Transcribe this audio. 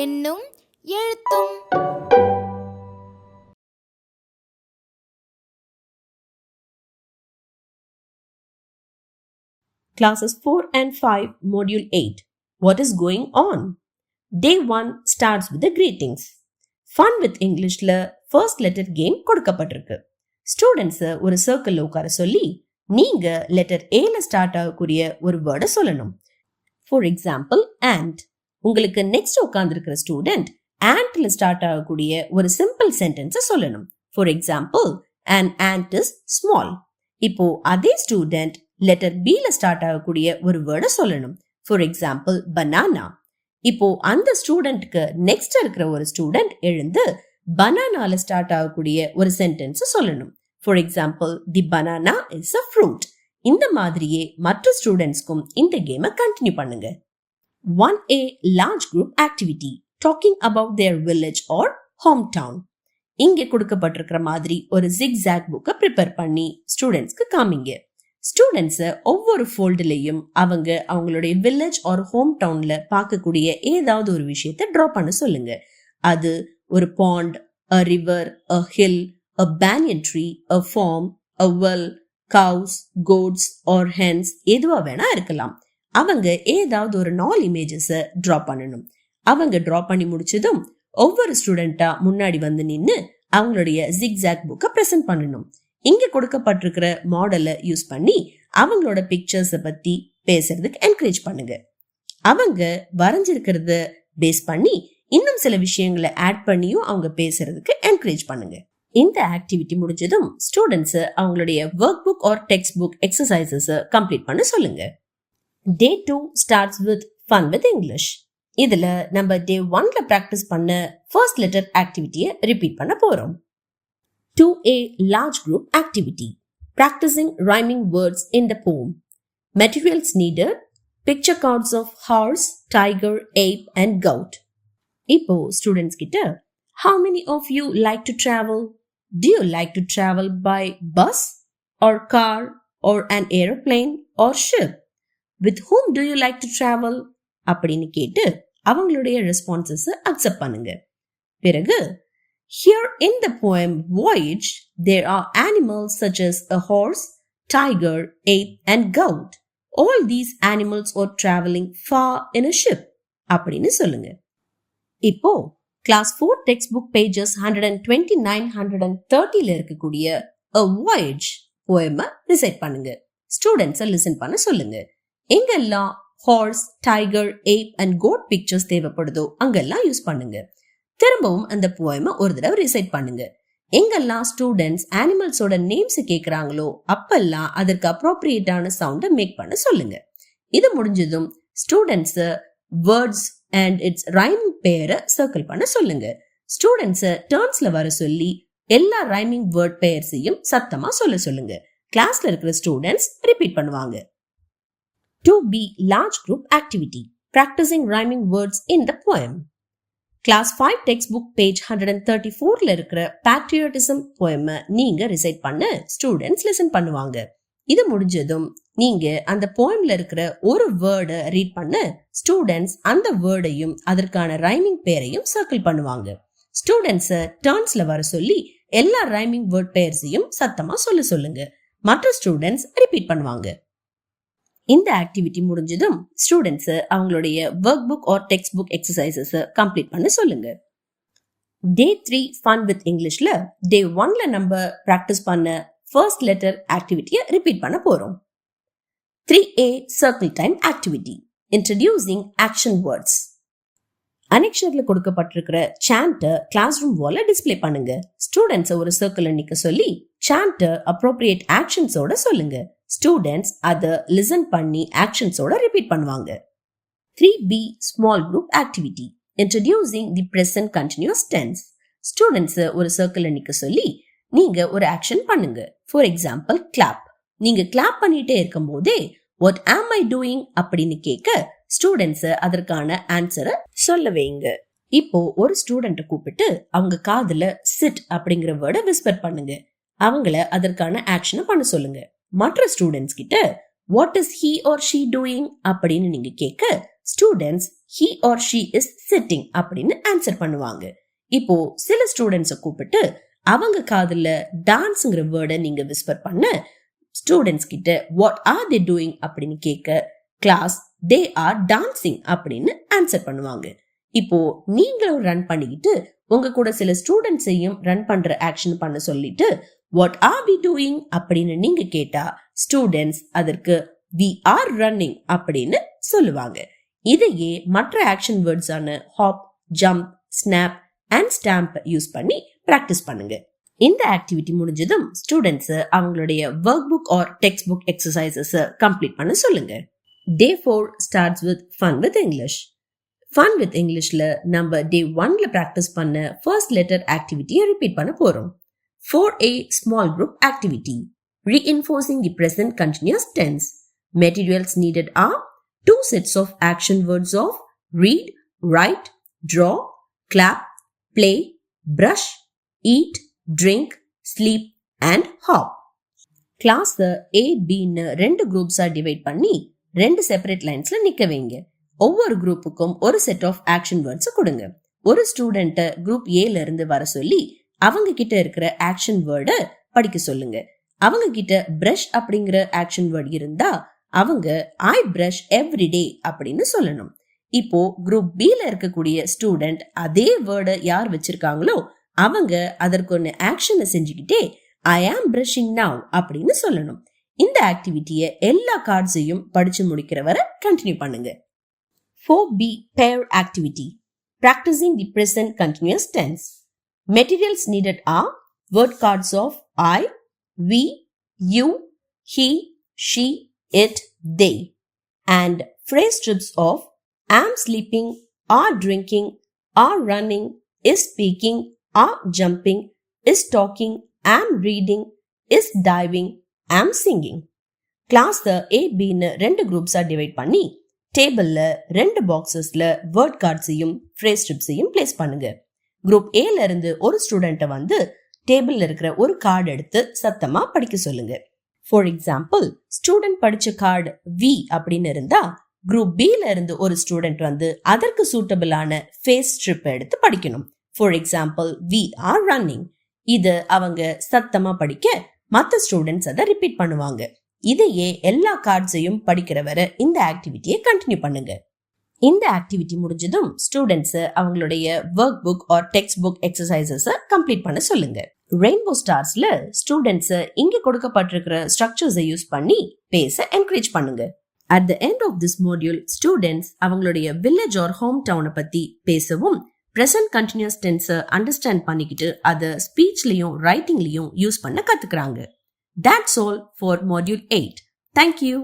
எண்ணும் எழுத்தும். Classes 4 and 5, Module 8. What is going on? Day 1 starts with the greetings. Fun with Englishல first letter game கொடுக்கப்பட்டிருக்கு. ஸ்டூடெண்ட்ஸை ஒரு சர்க்கிள்ல உட்கார சொல்லி நீங்க லெட்டர் ஏல ஸ்டார்ட் ஆகக்கூடிய ஒரு வேர்டை சொல்லணும். For example ant. உங்களுக்கு நெக்ஸ்ட் உட்கார்ந்துருக்கிற ஸ்டூடெண்ட் ஆண்ட்ல ஸ்டார்ட் ஆகக்கூடிய ஒரு சிம்பிள் சென்டென்ஸை சொல்லணும். For example an ant is small. இப்போ அதே ஸ்டூடெண்ட் லெட்டர் பில ஸ்டார்ட் ஆகக்கூடிய ஒரு வேர்டை சொல்லணும். For example banana. இப்போ அந்த ஸ்டூடெண்ட்க்கு நெக்ஸ்ட் இருக்கிற ஒரு ஸ்டூடெண்ட் எழுந்து பனானால ஸ்டார்ட் ஆகக்கூடிய ஒரு சென்டென்ஸ் சொல்லணும். For example the banana is a fruit. இந்த மாதிரியே மற்ற ஸ்டூடெண்ட்ஸ்க்கும் இந்த கேமை கண்டினியூ பண்ணுங்க. 1A large group activity talking about their village or hometown. இங்கே கொடுக்கப்பட்டிருக்கிற மாதிரி ஒரு zigzag புக்கை ப்ரிப்பேர் பண்ணி ஸ்டூடெண்ட்ஸ்க்கு காமிங்க. ஸ்டூடெண்ட்ஸை ஒவ்வொரு ஃபோல்டுலையும் அவங்களுடைய வில்லேஜ் ஆர் ஹோம் டவுன்ல பார்க்கக்கூடிய ஏதாவது ஒரு விஷயத்தை டிரா பண்ண சொல்லுங்க. அது ஒரு bond, a river, a hill, a banyan tree, a farm, a well, cows, goats or hens எதுவா வேணா இருக்கலாம். அவங்க ஏதாவது ஒரு 4 இமேஜஸை டிரா பண்ணணும். அவங்க டிரா பண்ணி முடிச்சதும் ஒவ்வொரு ஸ்டூடெண்டா முன்னாடி வந்து நின்னு அவங்களுடைய ஜிக்ஸாக் புக்கை பிரசன்ட் பண்ணணும். இங்க கொடுக்கப்பட்டிருக்கிற மாடலை யூஸ் பண்ணி அவங்களோட பிக்சர்ஸை பத்தி பேசுறதுக்கு என்கரேஜ் பண்ணுங்க. அவங்க வரைஞ்சிருக்கிறத பேஸ் பண்ணி இன்னும் சில விஷயங்களை ஆட் பண்ணியும் அவங்க பேசுறதுக்கு என்கரேஜ் பண்ணுங்க. இந்த ஆக்டிவிட்டி முடிஞ்சதும் ஸ்டூடெண்ட்ஸ் அவங்களுடைய work book or text book exercises complete பண்ண சொல்லுங்க. Day 2 starts with fun with English. இதுல நம்ம Day 1ல பிராக்டிஸ் பண்ண ஃபர்ஸ்ட் லெட்டர் ஆக்டிவிட்டியை ரிப்பீட் பண்ண போறோம். 2A large group activity. Practicing rhyming words in the poem. Materials needed: picture cards of horse, tiger, ape and goat. இப்போ students கிட்ட how many of you like to travel? Do you like to travel by bus or car or an airplane or ship? With whom do you like to travel? அப்படின்னு கேட்டு அவங்களுடைய responses accept பண்ணுங்க. பிறகு here in the poem Voyage, there are animals such as a horse, tiger, ape and goat. All these animals are traveling far in a ship. அப்படின்னு சொல்லுங்க. இப்போ class 4 text book pages 129-130ல இருக்கக்கூடிய a voyage போயமை reside பண்ணுங்க. ஸ்டூடெண்ட்ஸை listen பண்ண சொல்லுங்க. எங்கெல்லாம் horse, tiger, ape and goat pictures தேவைப்படுதோ அங்கெல்லாம் யூஸ் பண்ணுங்க. திரும்பவும் அந்த போயமை ஒரு தடவை ரிசைட் பண்ணுங்க. எங்கெல்லாம் ஸ்டூடெண்ட்ஸ் அனிமல்ஸோட நேம்ஸ் கேக்குறாங்களோ அப்பெல்லாம் அதற்கு அப்ரோப்ரியேட்டான சவுண்டை மேக் பண்ண சொல்லுங்க. இது முடிஞ்சதும் students words and it's rhyming பெயரை சர்க்கிள் பண்ண சொல்லுங்க. ஸ்டூடெண்ட்ஸ் டர்ன்ஸ்ல வர சொல்லி எல்லா ரைமிங் வேர்ட் பெயர்ஸையும் சத்தமா சொல்லுங்க. கிளாஸ்ல இருக்கிற ஸ்டூடெண்ட்ஸ் ரிப்பீட் பண்ணுவாங்க. 2B large group activity. Practicing rhyming words in the poem. Class 5 textbook page 134ல இருக்கிற patriotism poem நீங்க ரிசைட் பண்ண ஸ்டூடெண்ட்ஸ் லிசன் பண்ணுவாங்க. இது முடிஞ்சதும் நீங்க அந்த போயம்ல இருக்கிற ஒரு வேர்டை ரீட் பண்ண ஸ்டூடெண்ட்ஸ் அந்த வேர்டையும் அதற்கான ரைமிங் பேரையும் சர்க்கிள் பண்ணுவாங்க. ஸ்டூடெண்ட்ஸ் டர்ன்ஸ்ல வர சொல்லி எல்லா ரைமிங் வேர்ட் பெயர்ஸையும் சத்தமா சொல்லுங்க. மற்ற ஸ்டூடெண்ட்ஸ் ரிப்பீட் பண்ணுவாங்க. இந்த ஆக்டிவிட்டி முடிஞ்சதும் ஸ்டூடெண்ட்ஸ் அவங்களுடைய work book or text book exercises complete பண்ண சொல்லுங்க. Day 3 fun with Englishல Day 1ல நம்ம பிராக்டிஸ் பண்ண ஃபர்ஸ்ட் லெட்டர் ஆக்டிவிட்டியை ரிப்பீட் பண்ண போறோம். 3A circle time activity. Introducing action words. அனெக்ஷர்ல கொடுக்கப்பட்டிருக்கிற சாண்ட கிளாஸ் ரூம் வால்ல டிஸ்ப்ளே பண்ணுங்க. ஸ்டூடெண்ட்ஸ் ஒரு சர்க்கிள் நிக்க சொல்லி சாண்ட அப்ரோப்ரியேட் ஆக்ஷன்ஸோட சொல்லுங்க. ஸ்டூடெண்ட்ஸ் அதை லிசன் பண்ணி ஆக்ஷன்ஸோட ரிப்பீட் பண்ணுவாங்க. 3B small group activity. Introducing the present continuous tense. Students ஒரு சர்க்கிள் நிக்க சொல்லி நீங்க ஒரு ஆக்ஷன் பண்ணுங்க. For example clap. நீங்க கிளாப் பண்ணிட்டே இருக்கும் போதே what am I doing அப்படின்னு கேட்க ஸ்டூடெண்ட்ஸ் அதற்கான ஆன்சரை சொல்ல வைங்க. இப்போ ஒரு ஸ்டூடெண்ட்டை கூப்பிட்டு அவங்க காதுல சிட் அப்படிங்கிற வேர்டை விஸ்பர் பண்ணுங்க. அவங்கள அதற்கான ஆக்ஷனை பண்ண சொல்லுங்க. மற்ற ஸ்டூடெண்ட்ஸ் கிட்ட what is he or she doing அப்படின்னு நீங்க கேட்க students he or she is sitting அப்படின்னு ஆன்சர் பண்ணுவாங்க. இப்போ சில ஸ்டூடெண்ட்ஸை கூப்பிட்டு அவங்க காதுல டான்ஸ்ங்கிற வேர்டை நீங்க விஸ்பர் பண்ண ஸ்டூடெண்ட்ஸ் கிட்ட வாட் ஆர் தே டூயிங் அப்படின்னு கேட்க கிளாஸ் தே ஆர் டான்சிங் அப்படின்னு ஆன்சர் பண்ணுவாங்க. இப்போ நீங்களும் ரன் பண்ணிக்கிட்டு உங்க கூட சில ஸ்டூடெண்ட்ஸையும் ரன் பண்ற ஆக்ஷன் பண்ண சொல்லிட்டு வாட் ஆர் வி டூயிங் அப்படின்னு நீங்க கேட்டா ஸ்டூடெண்ட்ஸ் அதற்கு வி ஆர் ரன்னிங் அப்படின்னு சொல்லுவாங்க. இதையே மற்ற ஆக்ஷன் வேர்ட்ஸ் ஆன hop, jump, snap and stamp use பண்ணி பிராக்டிஸ் பண்ணுங்க. இந்த ஆக்டிவிட்டி முடிஞ்சதும் ஸ்டூடெண்ட்ஸ் அவங்களுடைய work book or text book exercises complete பண்ண சொல்லுங்க. Day 4 starts with Fun with English. Fun with Englishல நம்ம Day 1ல practice பண்ண first letter activity-ய repeat பண்ண போறோம். 4A small group activity. Reinforcing the present continuous tense. Materials needed are 2 sets of action words of read, write, draw, clap, play, brush, eat, drink, sleep and hop. Class A, B-ன்னு 2 groups-ஆ divide பண்ணி 2 separate லைன்ஸ்ல நிக்க வைங்க. ஒவ்வொரு குரூப்புக்கும் ஒரு set of action words கொடுங்க. ஒரு ஸ்டூடெண்ட்ட group ஏல இருந்து வர சொல்லி அவங்க கிட்ட இருக்கிற ஆக்ஷன் வேர்டை படிக்க சொல்லுங்க. அவங்க கிட்ட பிரஷ் அப்படிங்கிற ஆக்ஷன் வேர்ட் இருந்தா அவங்க ஐ பிரஷ் எவ்ரி டே அப்படின்னு சொல்லணும். இப்போ குரூப் பில இருக்கக்கூடிய ஸ்டூடெண்ட் அதே வேர்டை யார் வச்சிருக்காங்களோ அவங்க அதற்கொன்னு ஆக்ஷனை செஞ்சுக்கிட்டே ஐ ஆம் பிரஷிங் நவ் அப்படின்னு சொல்லணும். இந்த ஆக்டிவிட்டியை எல்லா கார்ட்ஸையும் படிச்சு முடிக்கிற வரை கண்டினியூ பண்ணுங்க. 4B pair activity. Practicing the present continuous tense. Materials needed are word cards of I, we, you, he, she, it, they, and phrase strips of am sleeping, are drinking, are running, is speaking, are jumping, is talking, am reading, is diving, am singing. Class A, B-ன்னு 2 groups-ஆ divide பண்ணி டேபிள்ல 2 பாக்ஸஸ்ல word கார்ட்ஸையும் phrase ஸ்ட்ரிப்ஸையும் place பண்ணுங்க. Group ஏல இருந்து ஒரு ஸ்டூடெண்ட்டை வந்து டேபிள்ல இருக்கிற ஒரு கார்டு எடுத்து சத்தமா படிக்க சொல்லுங்க. ஃபார் எக்ஸாம்பிள் ஸ்டூடெண்ட் படிச்ச கார்டு வி அப்படின்னு இருந்தா குரூப் பில இருந்து ஒரு ஸ்டூடெண்ட் வந்து அதற்கு சூட்டபிளான ஃபேஸ் ஸ்ட்ரிப் எடுத்து படிக்கணும். For example we are running. இது அவங்க சத்தமா படிக்க மற்ற ஸ்டூடெண்ட்ஸ் அதை ரிப்பீட் பண்ணுவாங்க. இதையே எல்லா கார்ட்ஸையும் படிக்கிற வரை இந்த ஆக்டிவிட்டியை கண்டினியூ பண்ணுங்க. இந்த ஆக்டிவிட்டி முடிஞ்சதும் ஸ்டூடெண்ட்ஸ் அவங்களுடைய work book or text book exercises complete பண்ண சொல்லுங்க. ரெயின்போ ஸ்டார்ஸ்ல ஸ்டூடெண்ட்ஸ் இங்க கொடுக்கப்பட்டிருக்கிற ஸ்ட்ரக்சர்ஸை யூஸ் பண்ணி பேச என்கரேஜ் பண்ணுங்க. At the end of this module students அவங்களுடைய வில்லேஜ் ஆர் ஹோம் டவுனை பத்தி பேசவும் பிரசன்ட் கண்டினியூஸ் டென்ஸை அண்டர்ஸ்டாண்ட் பண்ணிக்கிட்டு அதை ஸ்பீச்லயும் ரைட்டிங்லயும் யூஸ் பண்ண கத்துக்கிறாங்க. That's all for Module 8. Thank you.